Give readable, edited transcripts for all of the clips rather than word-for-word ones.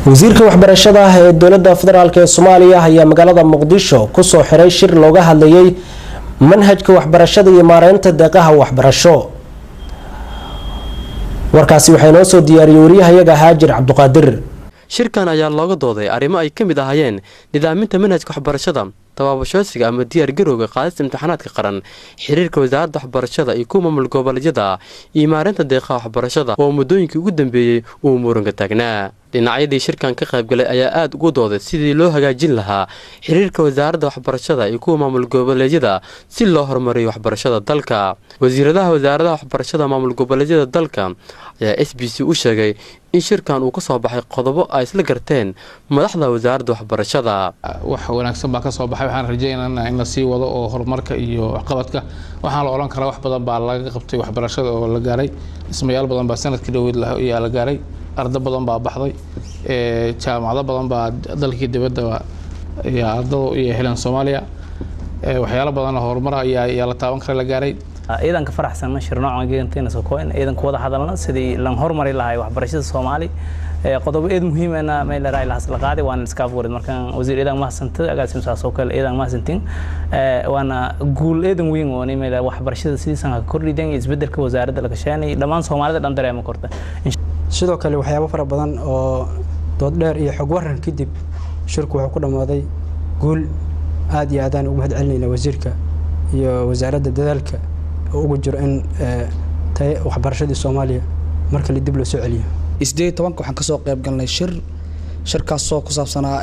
wasiirka waxbarashada ee dowladda federaalk ee Soomaaliya ayaa magaalada Muqdisho ku soo xiray shir looga hadlayay manhajka waxbarashada iyo maareynta deeqaha waxbarasho. warkaasi waxay noo soo diyaariyay wariyahayaga Haajir Cabduqaadir. shirkan ayaa looga dooday arrimo ay kamid ahayeen nidaaminta manhajka waxbarashada, tababarashooyinka ama diyaar garowga qaadista imtixaanaadka qaran, xiriirka wasaaradda waxbarashada iyo kuwa maamul goboleedyada, iyo maareynta deeqaha waxbarashada oo muddooyinkii ugu dambeeyay uu muranka taagnaa. dhinacyadii shirkan ka qaybgalay ayaa aad ugu dooday sidii loo hagaajin lahaa xiriirka wasaaradda waxbarashada iyo kuwa maamul goboleedyada si loo horumariyo waxbarashada dalka. wasiiradaha wasaaradda waxbarashada maamul goboleedyada dalka ayaa SBC u sheegay in shirkan uu ka soo baxay qodobo ay isla garteen madaxda wasaaradda waxbarashada. wax wanaagsan baa ka soo baxay, waxaan rajaynaynaa in la sii wado oo horumarka iyo waxqabadka waxaan la oran karaa wax badan baa laga qabtay waxbarashada oo la gaaray, dhismayaal badan baa sanadkii dhaweyd ayaa la gaaray, arday badan baa baxday, jaamacado badan baa dalkii dibadda ayaa ardaydu iyo helan Soomaaliya, waxyaalo badan oo horumar ayaa la taaban kara la gaaray. iidan ka faraxsan shir noocan geentayna soo kooyn iidan ku wada hadalna sidii lan horumari lahaay waxbarashada Soomaali qodobo aad muhiim ah meel la raayay la qaaday waan iska fuurid markaan wasiir iidan mahadsantahay agaasim soo kale iidan mahadsantiin waana guul eedan weyn oo meel waxbarashada sidiisan ka kordhidan isbedelka wasaaradda la gashanay dhamaan Soomaalida dhan dareemo korta. sidoo kale waxyaabo fara badan oo dood dheer iyo xog waran kadib shirku wuxuu ku dhamaaday guul aad iyo aad aan ugu mahadcelinayna wasiirka iyo wasaaradda dadaalka ugu jiro in waxbarashada Soomaaliya marka la dib loo soo celiyo. 18 waxaan ka soo qayb galnay shirkaas oo ku saabsanaa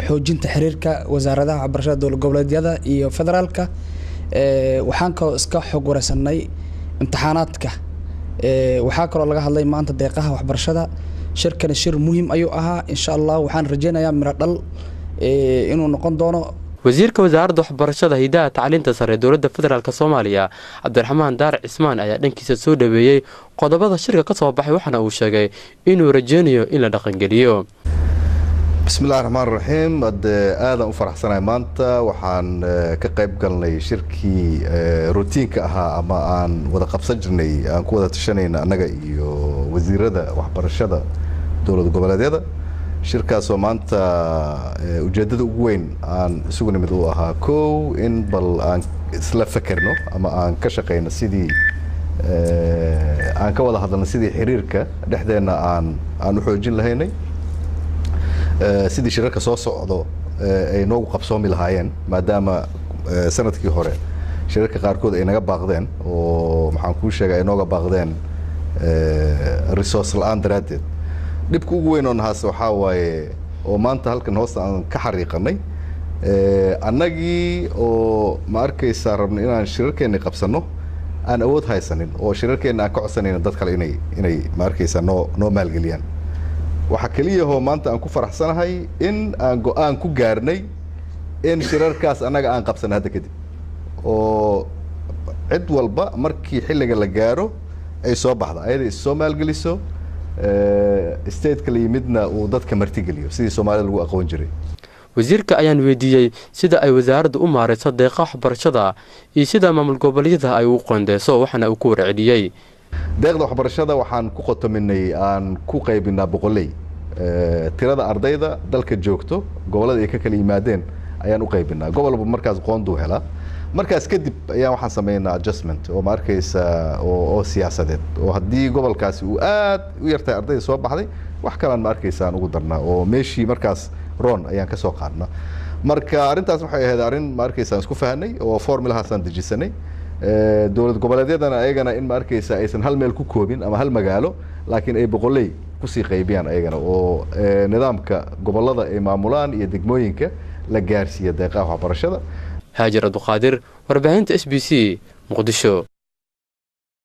xoojinta xiriirka wasaaradaha waxbarashada dowlad goboleedyada iyo federaalka. waxaan ka iska xog wareysanay imtixaanaadka, waxaa kaloo laga hadlay maanta deeqaha waxbarashada. shirkan shir muhiim ayuu ahaa, insha Allah waxaan rajaynayaa miro dhal inuu noqon doono. wasiirka wasaaradda waxbarashada hidaha tacliinta sare dowladda federaalka Soomaaliya Cabdiraxmaan Daar Cismaan ayaa dhankiisa soo dhaweeyay qodobada shirka ka soo baxay, waxana uu sheegay inuu rajaynayo in la dhaqan geliyo. bismillaahir rahmaanir rahiim. aadan u faraxsanahay maanta waxaan ka qayb galnay shirkii routiinka ahaa ama aan wada qabsan jirnay, aan ku wada tashanayna annaga iyo wasiirada waxbarashada dowlad goboleedyada. shirkaas oo maanta ujeedada ugu weyn aan isugu nimid uu ahaa koow in bal aan isla fakarno ama aan ka shaqeyno sidii aan ka wada hadalno sidii xiriirka dhexdeena aan u xoojin lahaynay, sidii shirarka soo socdo ay noogu qabsoomi lahaayeen maadaama sanadkii hore shirarka qaarkood ay naga baaqdeen oo maxaan kuu sheegay ay nooga baaqdeen resource la'aan daraaddeed. dhibka ugu weyn oo nahaas waxaa waaye oo maanta halkan hoosta aan ka xariiqanay annagii oo ma arkaysaa rabno inaan shirarkeenni qabsanno aan awood haysanin oo shirarkeenna aan ka codsanayno dad kale inay ma arkaysaa noo maalgeliyaan. waxa kaliya oo maanta aan ku faraxsanahay in aan go'aan ku gaarnay in shirarkaas annaga aan qabsano hadda kadib oo cid walba markii xilliga la gaaro ay soo baxda ayada is soo maalgeliso, state-ka la yimidna uu dadka martigeliyo sidii Soomaalida lagu aqoon jiray. wasiirka ayaan weydiiyay sida ay wasaaraddu u maareyso deeqaha waxbarashada iyo sida maamul goboleedyada ay u qoondeyso, waxana uu ku warceliyay. deeqda waxbarashada waxaan ku qotominay aan ku qaybinaa boqoley tirada ardayda dalka joogto gobolada ay ka kala yimaadeen ayaan u qaybinaa. gobolba markaas qoonduu helaa, markaas kadib ayaa waxaan sameynaa adjustment oo ma arkaysa oo siyaasadeed oo haddii gobolkaasi uu aad u yartahay ardayda soo baxday wax kalaan ma arkaysa aan ugu darnaa oo meeshii markaas roon ayaan ka soo qaadnaa. marka arrintaas waxay ahayd arrin ma arkaysa isku fahanay oo formulahaasaan dejisanay. dowlad goboleedyadana ayagana in ma arkaysa aysan hal meel ku koobin ama hal magaalo laakiin ay boqoley kusii qaybiyaan ayagana oo nidaamka gobolada ay maamulaan iyo degmooyinka la gaarsiiya deeqaha waxbarashada. Haajir Cabduqaadir, warbaahinta SBC, Muqdisho.